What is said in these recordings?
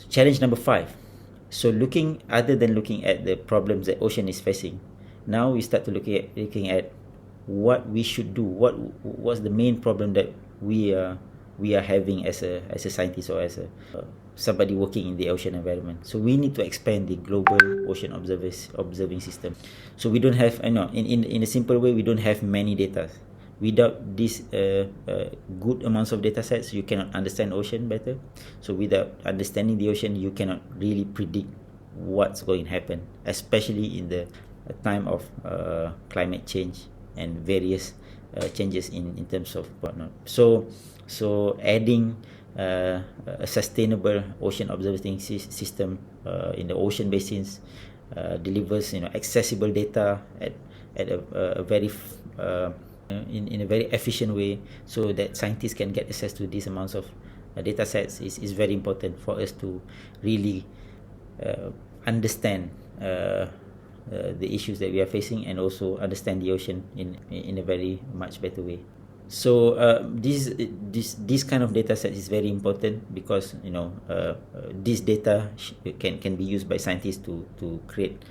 Challenge number 5. So other than looking at the problems that ocean is facing, now we start to looking at what we should do. What's the main problem that we are having as a scientist, or as a somebody working in the ocean environment. So we need to expand the global ocean observing system. So we don't have, in a simple way, we don't have many data. Without these good amounts of data sets, you cannot understand ocean better. So without understanding the ocean, you cannot really predict what's going to happen, especially in the time of climate change and various changes in terms of whatnot. So adding a sustainable ocean observing system in the ocean basins delivers accessible data at a very in a very efficient way, so that scientists can get access to these amounts of data sets is very important for us to really understand the issues that we are facing, and also understand the ocean in a very much better way. So this kind of data set is very important, because this data can be used by scientists to create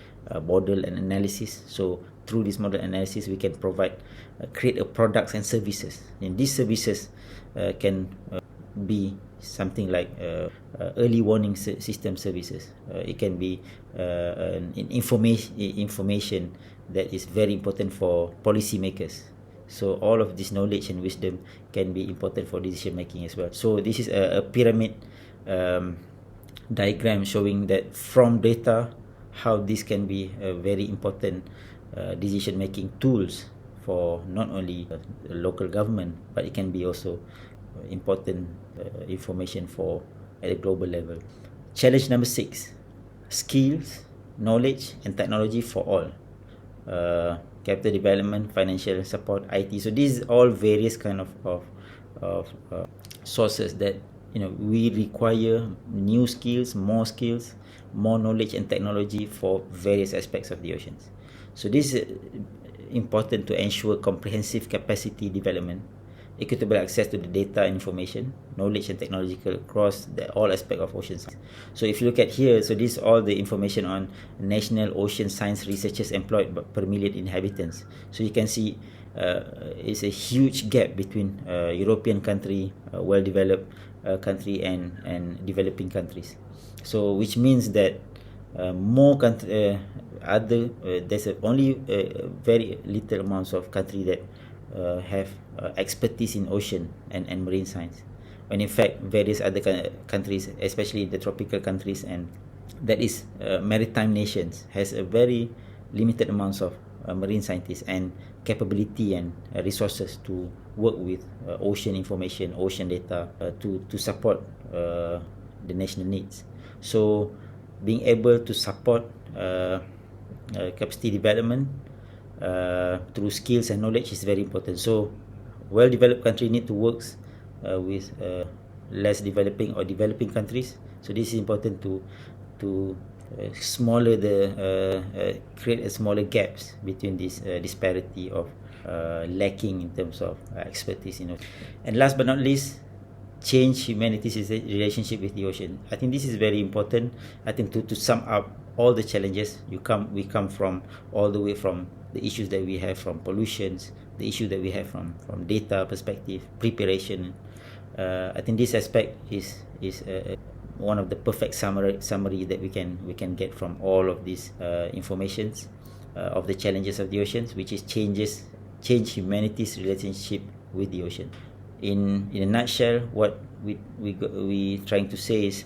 model and analysis. So through this model analysis, we can create products and services, and these services can be something like early warning system services. It can be information that is very important for policymakers. So all of this knowledge and wisdom can be important for decision making as well. So this is a pyramid diagram showing that from data, how this can be a very important decision making tools for not only the local government, but it can be also important information for at a global level. Challenge number 6: skills, knowledge, and technology for all. Capital development, financial support, IT. So these are all various kind of sources that we require new skills, more knowledge and technology for various aspects of the oceans. So this is important to ensure comprehensive capacity development, equitable access to the data and information, knowledge and technological across all aspects of ocean science. So if you look at here, so this is all the information on national ocean science researchers employed per million inhabitants. So you can see it's a huge gap between European country, well-developed country, and developing countries. So which means that there's only very little amounts of country that have expertise in ocean and marine science, when in fact various other countries, especially the tropical countries and that is maritime nations, has a very limited amounts of marine scientists and capability and resources to work with ocean information, ocean data to support the national needs. So being able to support capacity development through skills and knowledge is very important. So well-developed countries need to work with less developing or developing countries. So this is important to create a smaller gaps between this disparity of lacking in terms of expertise. And last but not least, change humanity's relationship with the ocean. I think this is very important. I think to sum up all the challenges, we come from all the way from the issues that we have from pollutions, the issue that we have from data perspective, preparation. I think this aspect is one of the perfect summary that we can get from all of these informations of the challenges of the oceans, which is change humanity's relationship with the ocean. In a nutshell, what we trying to say is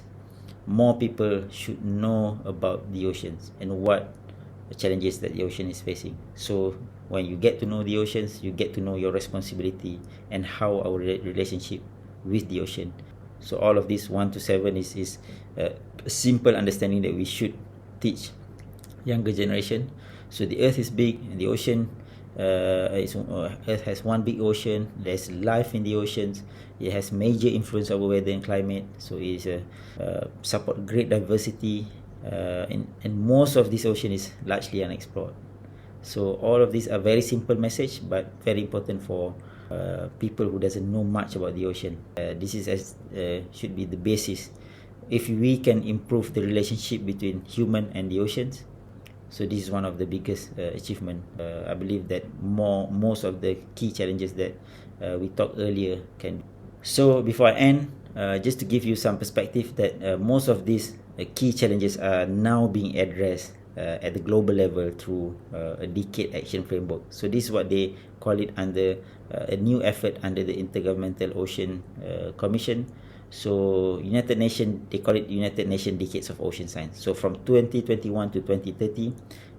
more people should know about the oceans and what the challenges that the ocean is facing. So when you get to know the oceans, you get to know your responsibility and how our relationship with the ocean. So all of this 1 to 7 is a simple understanding that we should teach younger generation. So the earth is big, and the ocean earth has one big ocean. There's life in the oceans. It has major influence over weather and climate. So it is support great diversity, and most of this ocean is largely unexplored. So all of these are very simple message, but very important for people who doesn't know much about the ocean. This is should be the basis if we can improve the relationship between human and the oceans, so this is one of the biggest achievement. I believe that most of the key challenges that we talked earlier can. So before I end, just to give you some perspective that most of these key challenges are now being addressed at the global level through a decade action framework. So this is what they call it under a new effort under the Intergovernmental Ocean Commission. So United Nations, they call it United Nations Decades of Ocean Science. So from 2021 to 2030,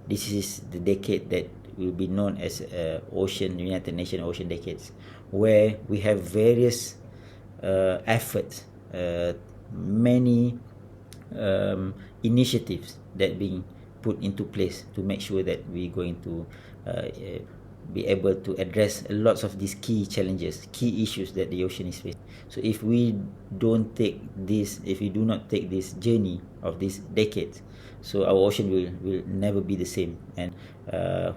this is the decade that will be known as United Nations Ocean Decades, where we have various efforts, many initiatives that being put into place to make sure that we're going to be able to address lots of these key challenges, key issues that the ocean is facing. So if we do not take this journey of these decades, so our ocean will never be the same, and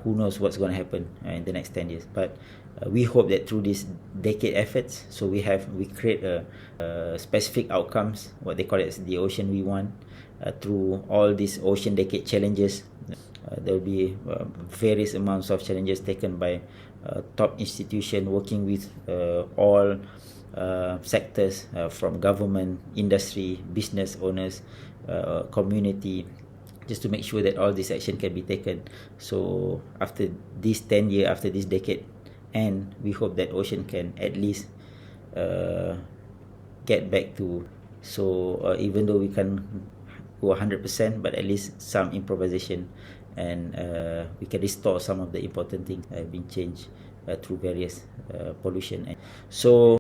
who knows what's going to happen in the next 10 years. But we hope that through these decade efforts, so we create specific outcomes, what they call it as the ocean we want, through all these ocean decade challenges. There will be various amounts of challenges taken by top institutions working with all sectors, from government, industry, business owners, community, just to make sure that all this action can be taken. So after this 10 year, after this decade, and we hope that ocean can at least get back to, so even though we can go 100%, but at least some improvisation, and we can restore some of the important things that have been changed through various pollution. So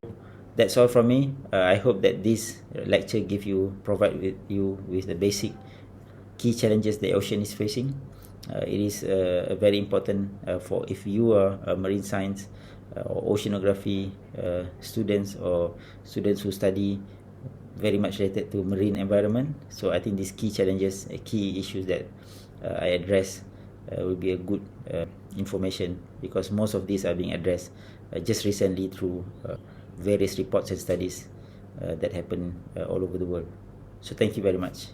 that's all from me. I hope that this lecture provide you with the basic key challenges the ocean is facing. It is very important for if you are a marine science or oceanography students, or students who study very much related to marine environment. So I think these key challenges, key issues that I address will be a good information, because most of these are being addressed just recently through various reports and studies that happen all over the world. So thank you very much.